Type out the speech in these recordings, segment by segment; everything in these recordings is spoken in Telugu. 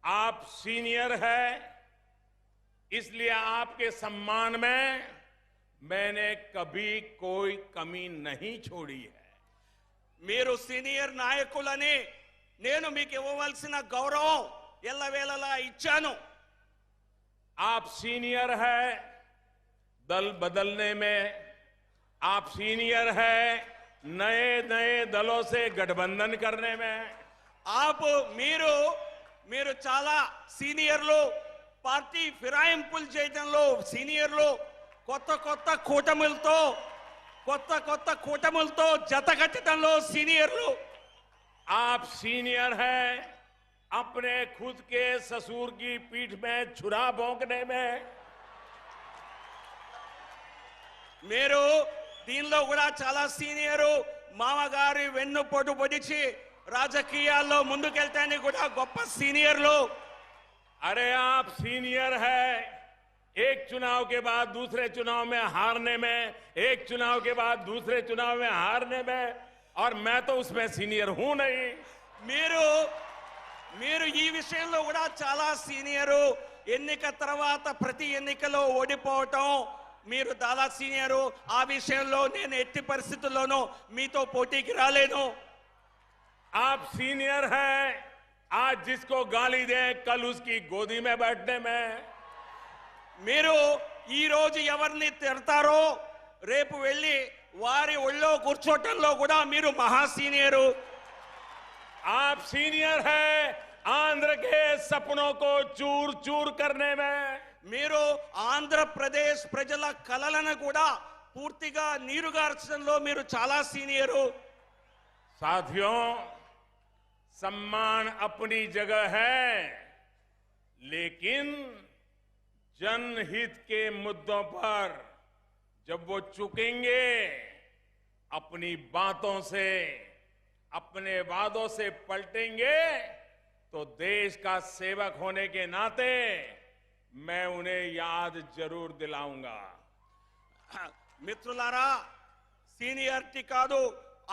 आप सीनियर है, इसलिए आपके सम्मान में मैंने कभी कोई कमी नहीं छोड़ी है। మీరు సీనియర్ నాయకులని నేను మీకు ఇవ్వవలసిన గౌరవం ఎల్లవేళలా ఇచ్చాను. आप सीनियर है दल बदलने में, आप सीनियर है नए नए दलों से गठबंधन करने में। आप మీరు మీరు చాలా సీనియర్లు, పార్టీ ఫిరాయింపులు చేయడంలో సీనియర్లు, కొత్త కొత్త కూటములతో జతకట్టడంలో సీనియర్లు. आप सीनियर है अपने खुद के ससुर की पीठ में छुरा भोंकने में। మీరు దీనిలో కూడా చాలా సీనియరు. మామగారి వెన్నుపోటు పొడిచి రాజకీయాల్లో ముందుకెళ్తానికి కూడా గొప్ప సీనియర్లు. अरे आप सीनियर है एक चुनाव के बाद दूसरे चुनाव में हारने में, एक चुनाव के बाद दूसरे चुनाव में हारने में, और मैं तो उसमें सीनियर हूं नहीं। మీరు మీరు ఈ విషయంలో కూడా చాలా సీనియరు. ఎన్నిక తర్వాత ప్రతి ఎన్నికలో ఓడిపోవటం మీరు చాలా సీనియరు. ఆ విషయంలో నేను ఎట్టి పరిస్థితుల్లోనూ మీతో పోటీకి రాలేను. आप सीनियर है आज जिसको गाली दें कल उसकी गोदी में बैठने में। మీరు ఈ రోజు ఎవరిని తిడతారో రేపు వెళ్ళి వారి ఒళ్ళో కూర్చోటంలో కూడా మీరు మహా సీనియరు. आप सीनियर है आंध्र के सपनों को चूर चूर करने में। మీరు ఆంధ్రప్రదేశ్ ప్రజల కలలను కూడా పూర్తిగా నీరుగార్చడంలో మీరు చాలా సీనియరు. साथियों, सम्मान अपनी जगह है, लेकिन जनहित के मुद्दों पर जब वो चुकेंगे, अपनी बातों से, अपने वादों से पलटेंगे, तो देश का सेवक होने के नाते मैं उन्हें याद जरूर दिलाऊंगा। మిత్రులారా, సీనియారిటీ కాదు,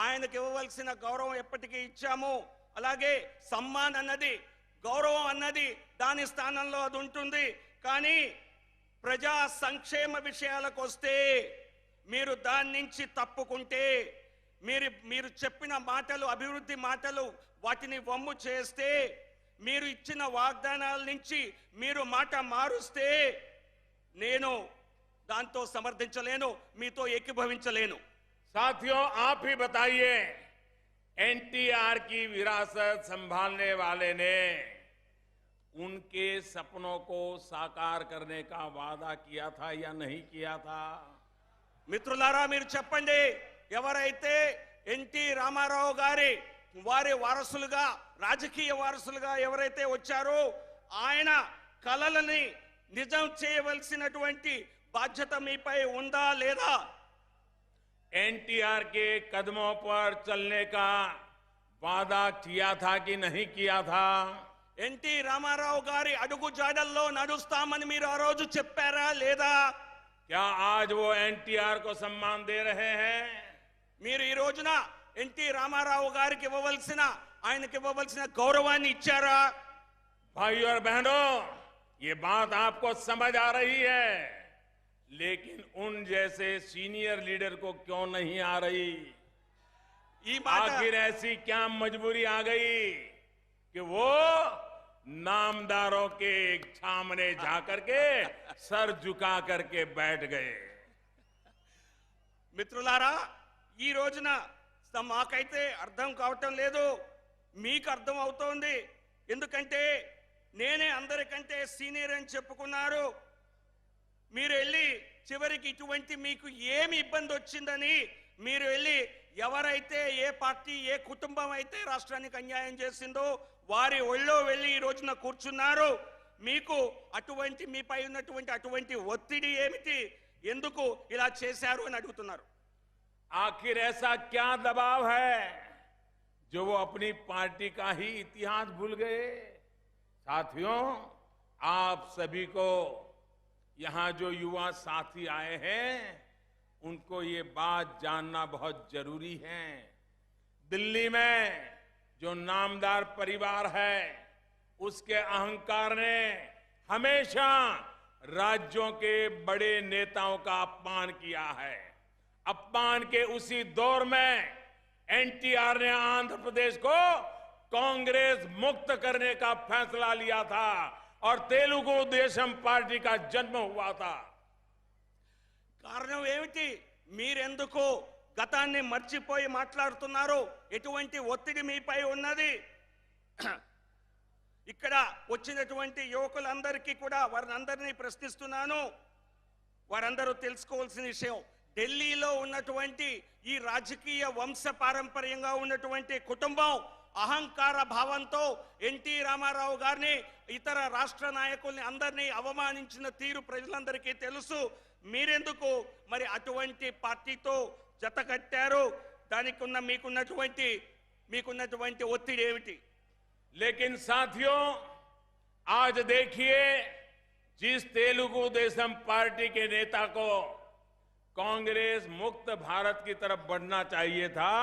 ఆయనకి ఇవ్వవలసిన గౌరవం ఎప్పటికీ ఇచ్చాము. అలాగే సమ్మాన్ అన్నది, గౌరవం అన్నది దాని స్థానంలో అది ఉంటుంది. కానీ ప్రజా సంక్షేమ విషయాలకు వస్తే మీరు దాని నుంచి తప్పుకుంటే, మీరు చెప్పిన మాటలు, అభివృద్ధి మాటలు, వాటిని వమ్ము చేస్తే, మీరు ఇచ్చిన వాగ్దానాల నుంచి మీరు మాట మారుస్తే నేను దాంతో సమర్థించలేను, మీతో ఏకీభవించలేను. साथियों, आप ही बताइए, एनटीआर की विरासत संभालने वाले ने उनके सपनों को साकार करने का वादा किया था या नहीं किया था? మిత్రులారా, మీరు చెప్పండి, ఎవరైతే ఎన్టీ రామారావు గారి వారి వారసులుగా, రాజకీయ వారసులుగా ఎవరైతే వచ్చారో ఆయన కలలని నిజం చేయవలసినటువంటి బాధ్యత మీపై ఉందా లేదా? एनटीआर के कदमों पर चलने का वादा किया था कि नहीं किया था? ఎన్టీ రామారావు గారి అడుగు జాడల్లో నడుస్తామని మీరు ఆ రోజు చెప్పారా లేదా? क्या आज वो एनटीआर को सम्मान दे रहे हैं? మీరు ఈ రోజున ఎన్టీ రామారావు గారికి ఆయనకి ఇవ్వవలసిన గౌరవాన్ని ఇచ్చారా? भाइयों और बहनों, ये बात आपको समझ आ रही है, लेकिन उन जैसे सीनियर लीडर को क्यों नहीं आ रही? ఈ మాట आखिर ऐसी क्या मजबूरी आ गई कि वो नामदारों के सामने जाकर के सर झुका करके बैठ गए? మిత్రులారా, ఈ రోజున మాకైతే అర్థం కావటం లేదు, మీకు అర్థం అవుతోంది. ఎందుకంటే నేనే అందరికంటే సీనియర్ అని చెప్పుకున్నారు. మీరు వెళ్ళి చివరికి ఇటువంటి మీకు ఏమి ఇబ్బంది వచ్చిందని మీరు వెళ్ళి ఎవరైతే, ఏ పార్టీ, ఏ కుటుంబం అయితే రాష్ట్రానికి అన్యాయం చేసిందో వారి ఒళ్ళో వెళ్ళి ఈ రోజున కూర్చున్నారు. మీకు అటువంటి మీపై ఉన్నటువంటి అటువంటి ఒత్తిడి ఏమిటి, ఎందుకు ఇలా చేశారు అని అడుగుతున్నారు. आखिर ऐसा क्या दबाव है जो वो अपनी पार्टी का ही इतिहास भूल गए? साथियों, आप सभी को, यहां जो युवा साथी आए हैं, उनको ये बात जानना बहुत जरूरी है। दिल्ली में जो नामदार परिवार है, उसके अहंकार ने हमेशा राज्यों के बड़े नेताओं का अपमान किया है। अपमान के उसी दौर में एनटीआर ने आंध्र प्रदेश को कांग्रेस मुक्त करने का फैसला लिया था और तेलुगु देशम पार्टी का जन्म हुआ था। కారణం ఏమిటి? మీరెందుకు గతాన్ని మర్చిపోయి మాట్లాడుతున్నారు? ఎటువంటి ఒత్తిడి మీపై ఉన్నది? ఇక్కడ వచ్చినటువంటి యువకులందరికీ కూడా వారందరినీ ప్రశ్నిస్తున్నాను. వారందరూ తెలుసుకోవాల్సిన విషయం, ఢిల్లీలో ఉన్నటువంటి ఈ రాజకీయ వంశ పారంపర్యంగా ఉన్నటువంటి కుటుంబం అహంకార భావంతో ఎన్టీ రామారావు గారిని, ఇతర రాష్ట్ర నాయకుల్ని అందరినీ అవమానించిన తీరు ప్రజలందరికీ తెలుసు. మీరెందుకు మరి అటువంటి పార్టీతో జత కట్టారు? దానికి ఉన్న మీకున్నటువంటి ఒత్తిడి ఏమిటి? लेकिन साथियों, आज देखिए, जिस तेलुगु देशम पार्टी के नेता को कांग्रेस मुक्त भारत की तरफ बढ़ना चाहिए था,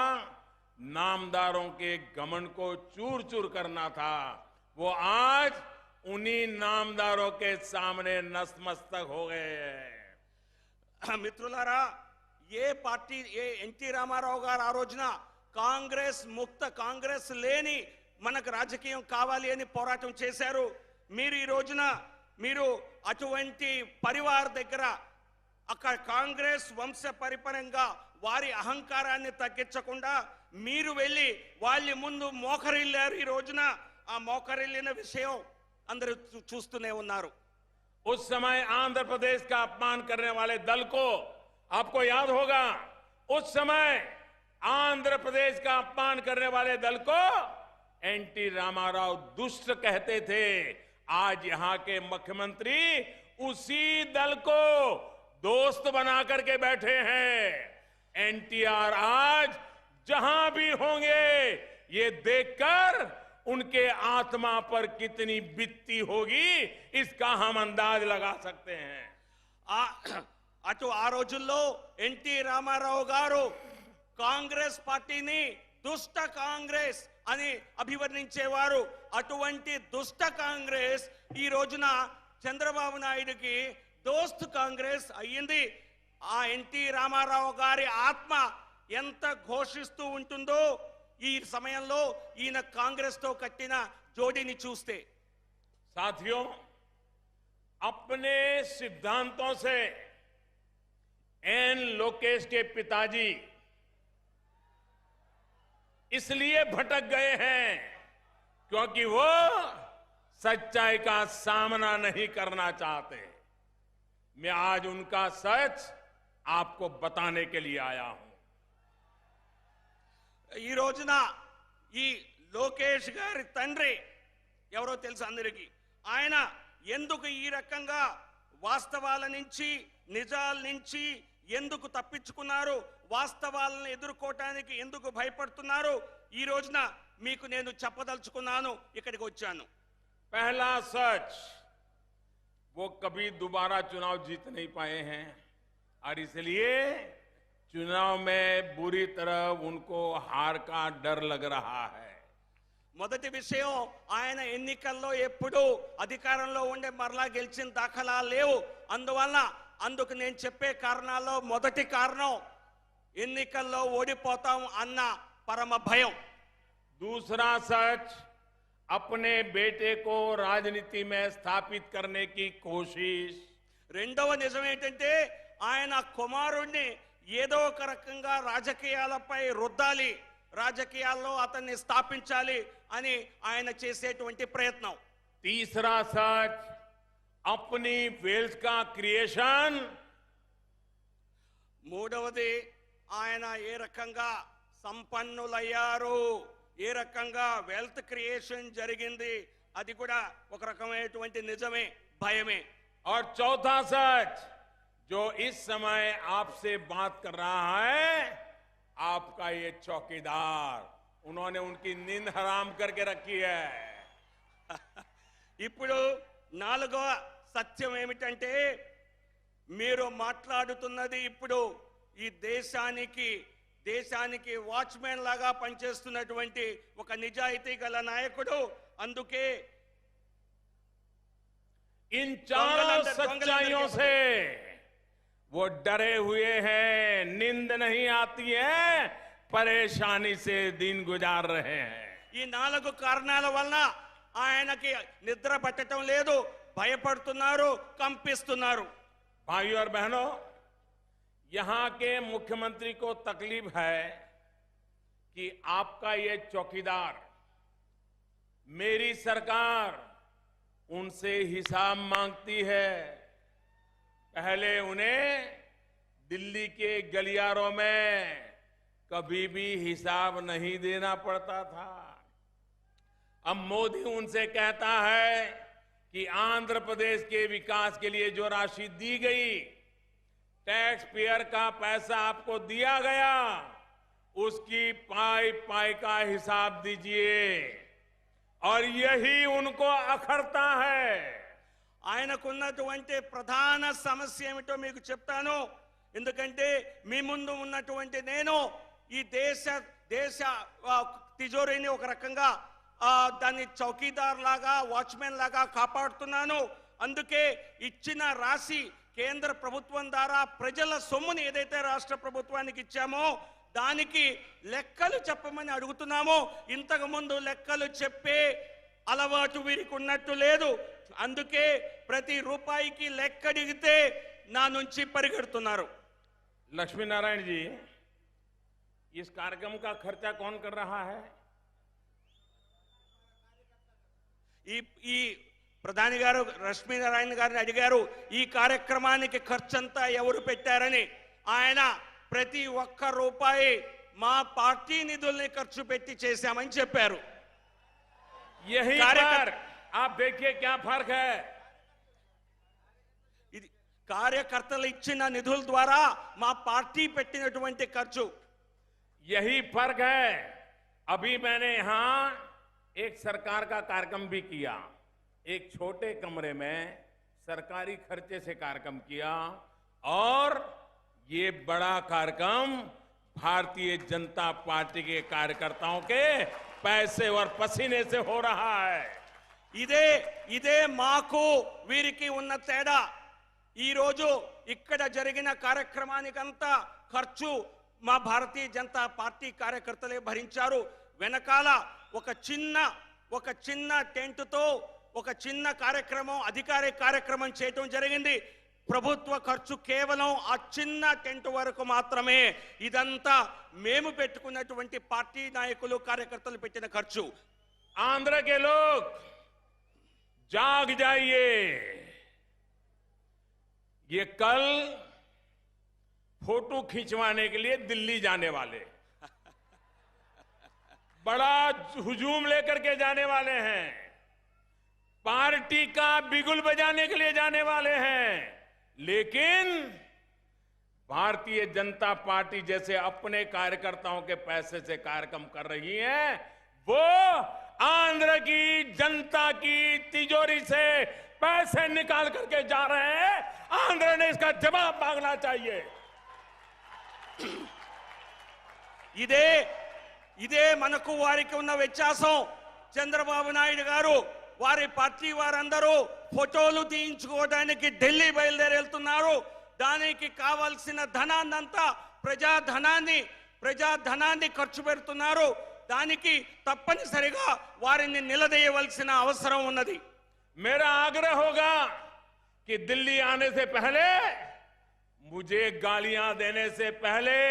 नामदारों के घमंड को चूर चूर करना था, वो आज उन्हीं नामदारों के सामने नतमस्तक हो गए हैं। మిత్రులారా, ఏ పార్టీ, ఏ ఎన్టీ రామారావు గారు ఆ రోజున కాంగ్రెస్ ముక్త, కాంగ్రెస్ లేని మనకు రాజకీయం కావాలి అని పోరాటం చేశారు. మీరు ఈ రోజున మీరు అటువంటి పరివార్ దగ్గర అక్కడ కాంగ్రెస్ వంశ పరిపరంగా వారి అహంకారాన్ని తగ్గించకుండా మీరు వెళ్ళి వాళ్ళ ముందు మోకరిల్లారు. ఈ రోజున ఆ మోకరిల్లిన విషయం అందరూ చూస్తూనే ఉన్నారు. उस समय आंध्र प्रदेश का अपमान करने वाले दल को, आपको याद होगा, उस समय आंध्र प्रदेश का अपमान करने वाले दल को एनटी रामाराव दुष्ट कहते थे। आज यहां के मुख्यमंत्री उसी दल को दोस्त बना करके बैठे हैं। एनटीआर आज जहां भी होंगे, ये देखकर उनके आत्मा पर कितनी बीतती होगी, इसका हम अंदाज लगा सकते हैं। అటు ఆ రోజుల్లో ఎన్టీ రామారావు గారు కాంగ్రెస్ పార్టీని దుష్ట కాంగ్రెస్ అని అభివర్ణించేవారు. అటువంటి దుష్ట కాంగ్రెస్ ఈ రోజున చంద్రబాబు నాయుడుకి దోస్త్ కాంగ్రెస్ అయ్యింది. ఆ ఎన్టీ రామారావు గారి ఆత్మ ఎంత ఘోషిస్తూ ఉంటుందో ఈ సమయంలో ఈయన కాంగ్రెస్ తో కట్టిన జోడీని చూస్తే. साथियों, अपने सिद्धांतों से एन लोकेश के पिताजी इसलिए भटक गए हैं क्योंकि वो सच्चाई का सामना नहीं करना चाहते। मैं आज उनका सच आपको बताने के लिए आया हूं। ఈ రోజున ఈ లోకేష్ గారి తండ్రి ఎవరో తెలుసు అందరికీ. ఆయన ఎందుకు ఈ రకంగా వాస్తవాల నుంచి, నిజాల నుంచి ఎందుకు తప్పించుకున్నారు, వాస్తవాలను ఎదుర్కోవటానికి ఎందుకు భయపడుతున్నారు, ఈ రోజున మీకు నేను చెప్పదలుచుకున్నాను. ఇక్కడికి వచ్చాను. पहला सच, वो कभी दोबारा चुनाव जीत नहीं पाए हैं और इसलिए चुनाव में बुरी तरह उनको हार का डर लग रहा है। మొదటి విషయం, ఆయన ఎన్నికల్లో ఎప్పుడు అధికారంలో ఉండే మరలా గెలిచిన దాఖలా లేవు. అందుకు నేను చెప్పే కారణాల్లో మొదటి కారణం ఎన్నికల్లో ఓడిపోతాం అన్న పరమ భయం. दूसरा सच, अपने बेटे को राजनीति में स्थापित करने की कोशिश। రెండవ నిజం ఏంటంటే ఆయన కుమారుణ్ణి ఏదో ఒక రకంగా రాజకీయాలపై రుద్దాలి, రాజకీయాల్లో అతన్ని స్థాపించాలి అని ఆయన చేసేటువంటి ప్రయత్నం. तीसरा सच, अपनी वेल्थ का क्रिएशन। మూడవది, ఆయన ఏ రకంగా సంపన్నులయ్యారు, ఏ రకంగా వెల్త్ క్రియేషన్ జరిగింది, అది కూడా ఒక రకమైనటువంటి నిజమే, భయమే. और चौथा सच, जो इस समय आपसे बात कर रहा है, आपका ये चौकीदार, उन्होंने उनकी नींद हराम करके रखी है। ఇప్పుడు నాలుగవ సత్యం ఏమిటంటే, మీరు మాట్లాడుతున్నది ఇప్పుడు ఈ దేశానికి వాచ్మెన్ లాగా పనిచేస్తున్నటువంటి ఒక నిజాయితీ గల నాయకుడు. అందుకే इन चारों दొంగలందరూ सच्चाइयों से वो डरे हुए हैं, नींद नहीं आती है, परेशानी से दिन गुजार रहे हैं। ఈ 4 కారణాల వలన ఆయనకి నిద్ర పట్టడం లేదు, భయపడుతున్నారు, కంపిస్తున్నారు. भाइयों और बहनों, यहां के मुख्यमंत्री को तकलीफ है कि आपका ये चौकीदार, मेरी सरकार उनसे हिसाब मांगती है। पहले उन्हें दिल्ली के गलियारों में कभी भी हिसाब नहीं देना पड़ता था। अब मोदी उनसे कहता है कि आंध्र प्रदेश के विकास के लिए जो राशि दी गई, टैक्स पेयर का पैसा आपको दिया गया, उसकी पाई पाई का हिसाब दीजिए। और यही उनको अखरता है। ఆయనకున్నటువంటి ప్రధాన సమస్య ఏమిటో మీకు చెప్తాను. ఎందుకంటే మీ ముందు ఉన్నటువంటి నేను ఈ దేశ తిజోరీని ఒక రకంగా దాన్ని చౌకీదార్ లాగా, వాచ్మెన్ లాగా కాపాడుతున్నాను. అందుకే ఇచ్చిన రాశి కేంద్ర ప్రభుత్వం ద్వారా ప్రజల సొమ్ముని ఏదైతే రాష్ట్ర ప్రభుత్వానికి ఇచ్చామో దానికి లెక్కలు చెప్పమని అడుగుతున్నామో. ఇంతకు ముందు లెక్కలు చెప్పే అలవాటు వీరికి ఉన్నట్టు లేదు. అందుకే ప్రతి రూపాయికి లెక్క అడిగితే నా నుంచి పరిగెడుతున్నారు. लक्ष्मी नारायण जी, इस कार्यक्रम का खर्चा कौन कर रहा है? ఈ ప్రధాని గారు లక్ష్మీనారాయణ గారిని అడిగారు ఈ కార్యక్రమానికి ఖర్చంతా ఎవరు పెట్టారని. ఆయన ప్రతి ఒక్క రూపాయి మా పార్టీ నిధుల్ని ఖర్చు పెట్టి చేశామని చెప్పారు. यही पर आप देखिए क्या फर्क है। ఇది కార్యకర్తలు ఇచ్చిన నిధుల ద్వారా మా పార్టీ పెట్టినటువంటి ఖర్చు. यही फर्क है। अभी मैंने यहां एक सरकार का कार्यक्रम भी किया, एक छोटे कमरे में सरकारी खर्चे से कार्यक्रम किया, और ये बड़ा कार्यक्रम भारतीय जनता पार्टी के कार्यकर्ताओं के पैसे और पसीने से हो रहा है। ఇదే మాకు వీరికి ఉన్న తేడా. ఈ రోజు ఇక్కడ జరిగిన కార్యక్రమానికంతా ఖర్చు మా భారతీయ జనతా పార్టీ కార్యకర్తలే భరించారు. వెనకాల ఒక చిన్న టెంటుతో ఒక చిన్న కార్యక్రమం, అధికారిక కార్యక్రమం చేయటం జరిగింది. ప్రభుత్వ ఖర్చు కేవలం ఆ చిన్న టెంట్ వరకు మాత్రమే. ఇదంతా మేము పెట్టుకున్నటువంటి పార్టీ నాయకులు, కార్యకర్తలు పెట్టిన ఖర్చు. आंध्र के लोग जाग जाइए। ये कल फोटो खिंचवाने के लिए दिल्ली जाने वाले, बड़ा हुजूम लेकर के जाने वाले हैं, पार्टी का बिगुल बजाने के लिए जाने वाले हैं। लेकिन भारतीय जनता पार्टी जैसे अपने कार्यकर्ताओं के पैसे से कार्यक्रम कर रही है, वो आंध्र की जनता की तिजोरी से पैसे निकाल करके जा रहे हैं। आंध्र ने इसका जवाब मांगना चाहिए। ఇదే మనకు వారికి ఉన్న వ్యత్యాసం. చంద్రబాబు నాయుడు గారు వారి పార్టీ వారందరూ ఫోటోలు తీయించుకోవడానికి ఢిల్లీ బయలుదేరి వెళ్తున్నారు. దానికి కావాల్సిన ధనాన్నంతా ప్రజాధనాన్ని ఖర్చు పెడుతున్నారు. దానికి తప్పనిసరిగా వారిని నిలదీయవలసిన అవసరం ఉన్నది. मेरा आग्रह होगा कि दिल्ली आने से पहले, मुझे गालियां देने से पहले,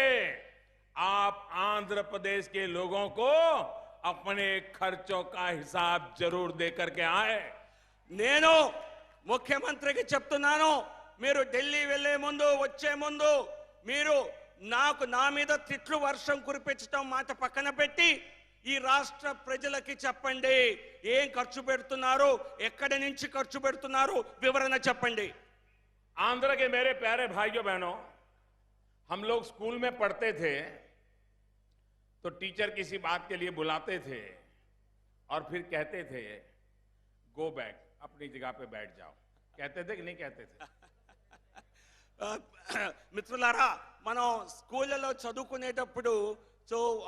आप आंध्र प्रदेश के लोगों को अपने खर्चों का हिसाब जरूर देकर के आए। నేను ముఖ్యమంత్రికి చెప్తున్నాను, మీరు ఢిల్లీ వెళ్లే ముందు, వచ్చే ముందు మీరు నా మీద తిట్లు వర్షం కురిపించడం మాట పక్కన పెట్టి ఈ రాష్ట్ర ప్రజలకి చెప్పండి ఏం ఖర్చు పెడుతున్నారు, ఎక్కడి నుంచి ఖర్చు పెడుతున్నారు, వివరణ చెప్పండి. आंध्र के मेरे प्यारे भाइयों बहनों, हम लोग स्कूल में पढ़ते थे तो टीचर किसी बात के लिए बुलाते थे और फिर कहते थे गो बैक, अपनी जगह पे बैठ जाओ। कहते थे कि नहीं कहते थे? మిత్రులారా, మనం స్కూళ్ళలో చదువుకునేటప్పుడు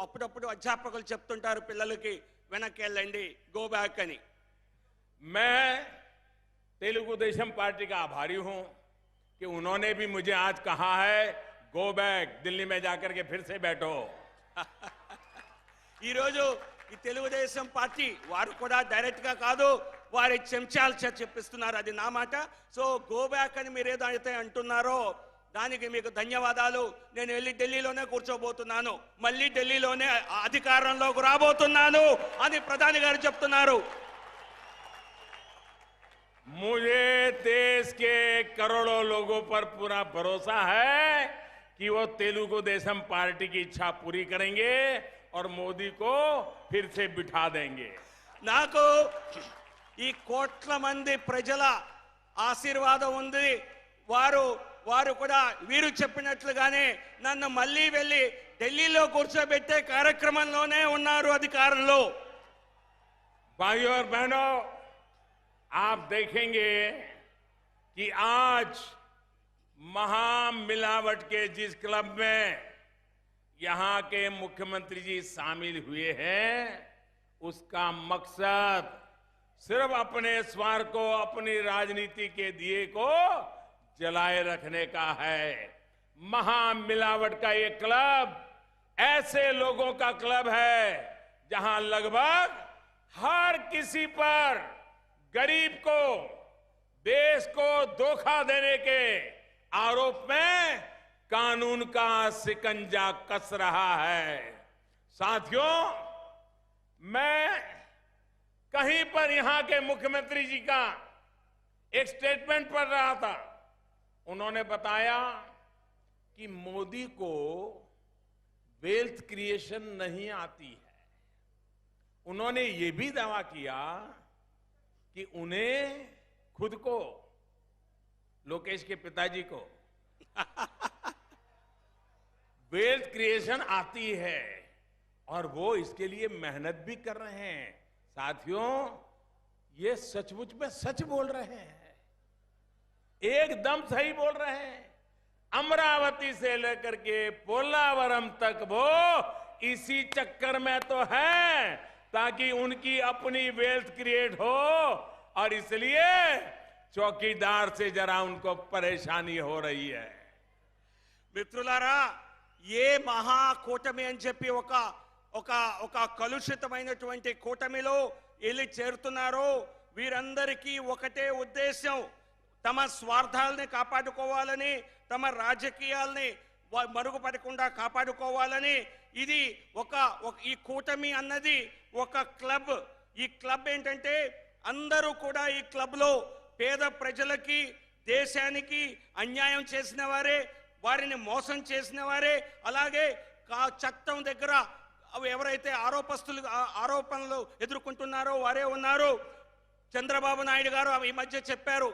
అప్పుడప్పుడు అధ్యాపకులు చెప్తుంటారు పిల్లలకి వెనక్కి వెళ్ళండి, గో బ్యాక్ అని. मैं तेलुगु देशम पार्टी का आभारी हूं कि उन्होंने भी मुझे आज कहा है, गो बैक, दिल्ली में जाकर के फिर से बैठो। ఈ రోజు ఈ తెలుగుదేశం పార్టీ వారు కూడా డైరెక్ట్ గా కాదు, వారి చెంచాలు చెప్పిస్తున్నారు, అది నా మాట. సో గో బ్యాక్ అని మీరు ఏదైతే అంటున్నారో దానికి మీకు ధన్యవాదాలు. నేను వెళ్ళి ఢిల్లీలోనే కూర్చోబోతున్నాను, మళ్ళీ ఢిల్లీలోనే అధికారంలోకి రాబోతున్నాను అని ప్రధాని గారు చెప్తున్నారు. मुझे देश के करोड़ों लोगों पर पूरा भरोसा है कि वो तेलुगु देशम पार्टी की इच्छा पूरी करेंगे और मोदी को फिर से बिठा देंगे. నాకు ఈ కోట్ల మంది ప్రజల ఆశీర్వాదం ఉంది. వారు కూడా వీరు చెప్పినట్లుగానే నన్ను మళ్ళీ వెళ్ళి ఢిల్లీలో కూర్చోబెట్టే కార్యక్రమంలోనే ఉన్నారు అధికారంలో. भाइयों और बहनों, आप देखेंगे कि आज महामिलावट के जिस क्लब में यहां के मुख्यमंत्री जी शामिल हुए हैं, उसका मकसद सिर्फ अपने स्वार्थ को, अपनी राजनीति के दिए को जलाए रखने का है. महामिलावट का ये क्लब ऐसे लोगों का क्लब है जहां लगभग हर किसी पर, गरीब को, देश को धोखा देने के आरोप में कानून का शिकंजा कस रहा है. साथियों, मैं कहीं पर यहां के मुख्यमंत्री जी का एक स्टेटमेंट पढ़ रहा था. उन्होंने बताया कि मोदी को वेल्थ क्रिएशन नहीं आती है. उन्होंने ये भी दावा किया कि उन्हें खुद को, लोकेश के पिताजी को वेल्थ क्रिएशन आती है और वो इसके लिए मेहनत भी कर रहे हैं. साथियों, ये सचमुच में सच बोल रहे हैं, एकदम सही बोल रहे हैं. अमरावती से लेकर के पोलावरम तक वो इसी चक्कर में तो है ताकि उनकी अपनी वेल्थ क्रिएट हो, और इसलिए चौकीदार से जरा उनको परेशानी हो रही है. మిత్రులారా, ఏ మహా కూటమి అని చెప్పి ఒక కలుషితమైనటువంటి కూటమిలో వెళ్ళి చేరుతున్నారో వీరందరికీ ఒకటే ఉద్దేశం, తమ స్వార్థాలని కాపాడుకోవాలని, తమ రాజకీయాల్ని మరుగుపడకుండా కాపాడుకోవాలని. ఇది ఈ కూటమి అన్నది ఒక క్లబ్. ఈ క్లబ్ ఏంటంటే అందరూ కూడా ఈ క్లబ్ లో పేద ప్రజలకి, దేశానికి అన్యాయం చేసిన వారే, వారిని మోసం చేసిన వారే, అలాగే చట్టం దగ్గర ఎవరైతే ఆరోపణలు ఎదుర్కొంటున్నారో వారే ఉన్నారు. చంద్రబాబు నాయుడు గారు ఈ మధ్య చెప్పారు,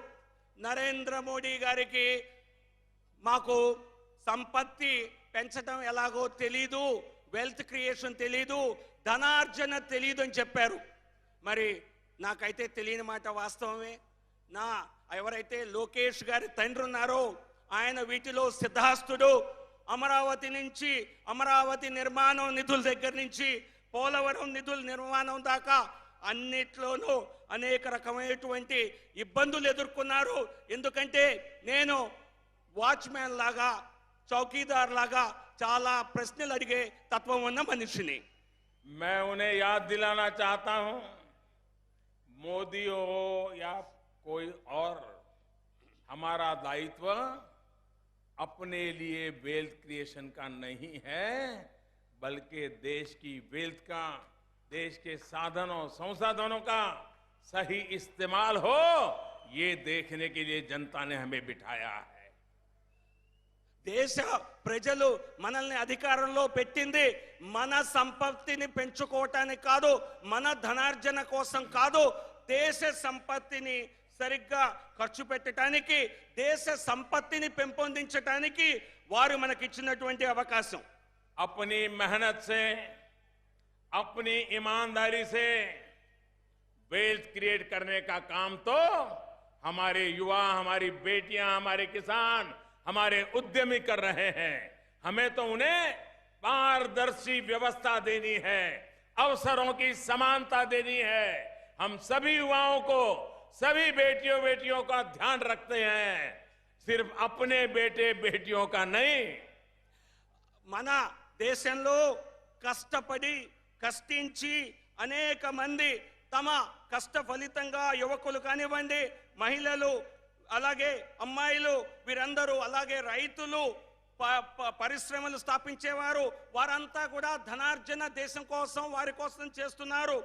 నరేంద్ర మోడీ గారికి మాకు సంపత్తి పెంచడం ఎలాగో తెలీదు, వెల్త్ క్రియేషన్ తెలీదు, ధనార్జన తెలీదు అని చెప్పారు. మరి నాకైతే తెలియని మాట వాస్తవమే. ఎవరైతే లోకేష్ గారి తండ్రి ఉన్నారో ఆయన వీటిలో సిద్ధాస్తుడు. అమరావతి నిర్మాణం నిధుల దగ్గర నుంచి పోలవరం నిధుల నిర్మాణం దాకా అన్నిట్లోనూ అనేక రకమైనటువంటి ఇబ్బందులు ఎదుర్కొన్నారు. ఎందుకంటే నేను వాచ్మ్యాన్ లాగా, చౌకీదార్ లాగా చాలా ప్రశ్నలు అడిగే తత్వం ఉన్న మనిషిని. मैं उन्हें याद दिलाना चाहता हूं, मोदी हो या कोई और, हमारा दायित्व अपने लिए वेल्थ क्रिएशन का नहीं है, बल्कि देश की वेल्थ का, देश के साधनों संसाधनों का सही इस्तेमाल हो, ये देखने के लिए जनता ने हमें बिठाया है. దేశ ప్రజలు మనల్ని అధికారంలో పెట్టింది మన సంపత్తిని పెంచుకోవటానికి కాదు, మన ధనార్జన కోసం కాదు, దేశ సంపత్తిని సరిగ్గా ఖర్చు పెట్టడానికి, దేశ సంపత్తిని పెంపొందించడానికి వారు మనకి ఇచ్చినటువంటి అవకాశం. अपनी मेहनत से, अपनी ईमानदारी से वेल्थ क्रिएट करने का काम तो हमारे युवा, हमारी बेटियां, हमारे किसान, हमारे उद्यमी कर रहे हैं. हमें तो उन्हें पारदर्शी व्यवस्था देनी है, अवसरों की समानता देनी है. हम सभी युवाओं को सभी बेटियों बेटियों का ध्यान रखते हैं, सिर्फ अपने बेटे बेटियों का नहीं। మన దేశంలో కష్టపడి కష్టించి అనేక మంది తమ కష్ట ఫలితంగా యువకులు కానివ్వండి, మహిళలు, అలాగే అమ్మాయిలు, వీరందరూ, అలాగే రైతులు, పరిశ్రమలు స్థాపించేవారు, వారంతా కూడా ధనార్జన దేశం కోసం, వారి కోసం చేస్తున్నారు.